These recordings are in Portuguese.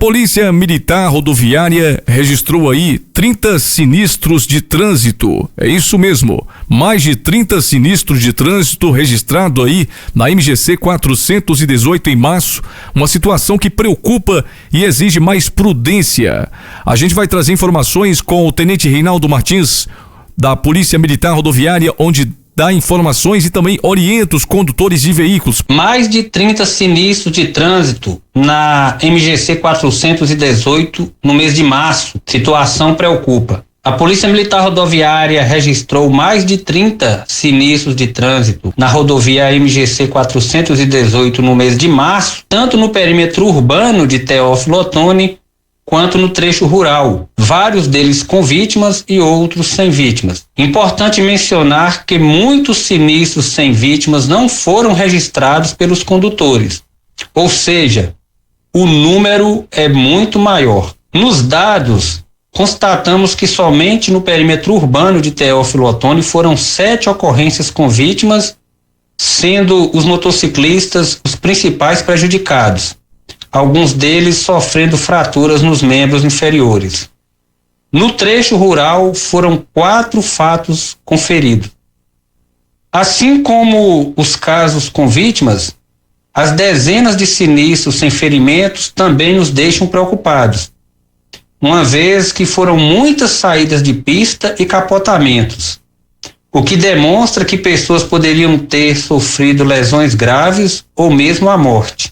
Polícia Militar Rodoviária registrou aí 30 sinistros de trânsito. É isso mesmo, mais de 30 sinistros de trânsito registrado aí na MGC 418 em março, uma situação que preocupa e exige mais prudência. A gente vai trazer informações com o Tenente Reinaldo Martins, da Polícia Militar Rodoviária, onde dá informações e também orienta os condutores de veículos. Mais de 30 sinistros de trânsito na MGC 418 no mês de março. Situação preocupa. A Polícia Militar Rodoviária registrou mais de 30 sinistros de trânsito na rodovia MGC 418 no mês de março, tanto no perímetro urbano de Teófilo Otoni, quanto no trecho rural, vários deles com vítimas e outros sem vítimas. Importante mencionar que muitos sinistros sem vítimas não foram registrados pelos condutores, ou seja, o número é muito maior. Nos dados, constatamos que somente no perímetro urbano de Teófilo Otoni foram 7 ocorrências com vítimas, sendo os motociclistas os principais prejudicados, alguns deles sofrendo fraturas nos membros inferiores. No trecho rural foram 4 fatos conferidos. Assim como os casos com vítimas, as dezenas de sinistros sem ferimentos também nos deixam preocupados, uma vez que foram muitas saídas de pista e capotamentos, o que demonstra que pessoas poderiam ter sofrido lesões graves ou mesmo a morte.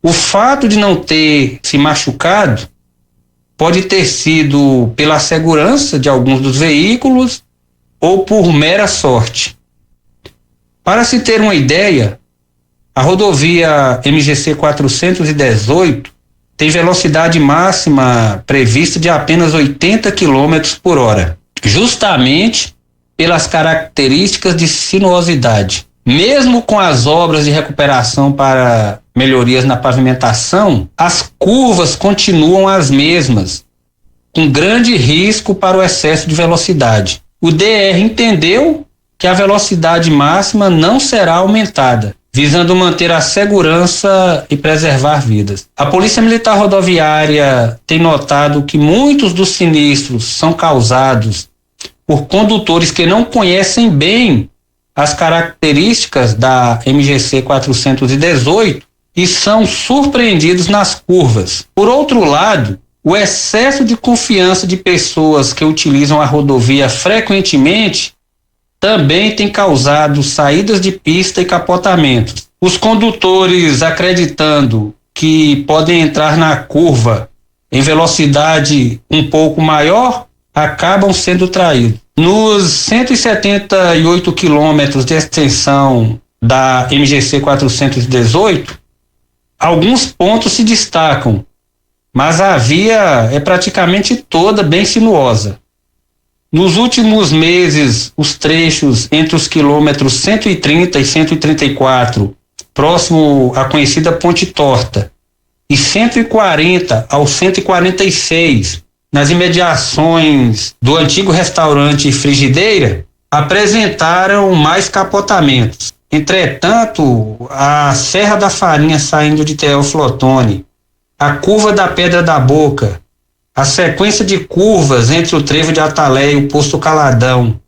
O fato de não ter se machucado pode ter sido pela segurança de alguns dos veículos ou por mera sorte. Para se ter uma ideia, a rodovia MGC 418 tem velocidade máxima prevista de apenas 80 km por hora, justamente pelas características de sinuosidade. Mesmo com as obras de recuperação para melhorias na pavimentação, as curvas continuam as mesmas, com grande risco para o excesso de velocidade. O DR entendeu que a velocidade máxima não será aumentada, visando manter a segurança e preservar vidas. A Polícia Militar Rodoviária tem notado que muitos dos sinistros são causados por condutores que não conhecem bem as características da MGC 418 e são surpreendidos nas curvas. Por outro lado, o excesso de confiança de pessoas que utilizam a rodovia frequentemente também tem causado saídas de pista e capotamentos. Os condutores, acreditando que podem entrar na curva em velocidade um pouco maior, acabam sendo traídos. Nos 178 quilômetros de extensão da MGC 418, alguns pontos se destacam, mas a via é praticamente toda bem sinuosa. Nos últimos meses, os trechos entre os quilômetros 130 e 134, próximo à conhecida Ponte Torta, e 140 ao 146, nas imediações do antigo restaurante Frigideira, apresentaram mais capotamentos. Entretanto, a Serra da Farinha saindo de Teófilo Otoni, a curva da Pedra da Boca, a sequência de curvas entre o trevo de Atalé e o posto Caladão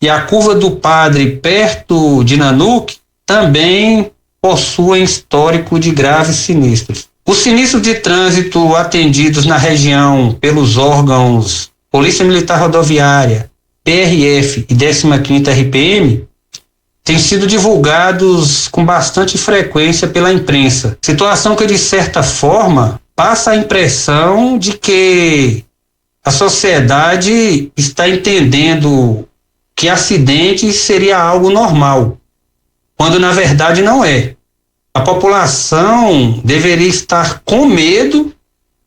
e a curva do Padre perto de Nanuque também possuem histórico de graves sinistros. Os sinistros de trânsito atendidos na região pelos órgãos Polícia Militar Rodoviária, PRF e 15ª RPM têm sido divulgados com bastante frequência pela imprensa. Situação que, de certa forma, passa a impressão de que a sociedade está entendendo que acidente seria algo normal, quando na verdade não é. A população deveria estar com medo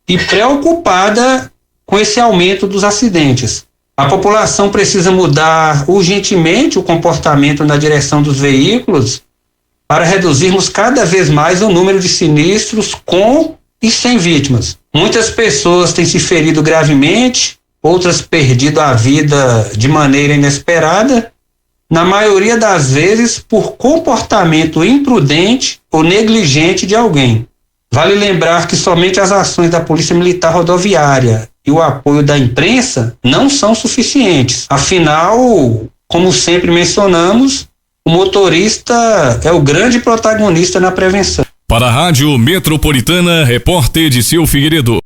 e preocupada com esse aumento dos acidentes. A população precisa mudar urgentemente o comportamento na direção dos veículos para reduzirmos cada vez mais o número de sinistros com e sem vítimas. Muitas pessoas têm se ferido gravemente, outras perdido a vida de maneira inesperada, na maioria das vezes por comportamento imprudente ou negligente de alguém. Vale lembrar que somente as ações da Polícia Militar Rodoviária e o apoio da imprensa não são suficientes. Afinal, como sempre mencionamos, o motorista é o grande protagonista na prevenção. Para a Rádio Metropolitana, repórter Dirceu Figueiredo.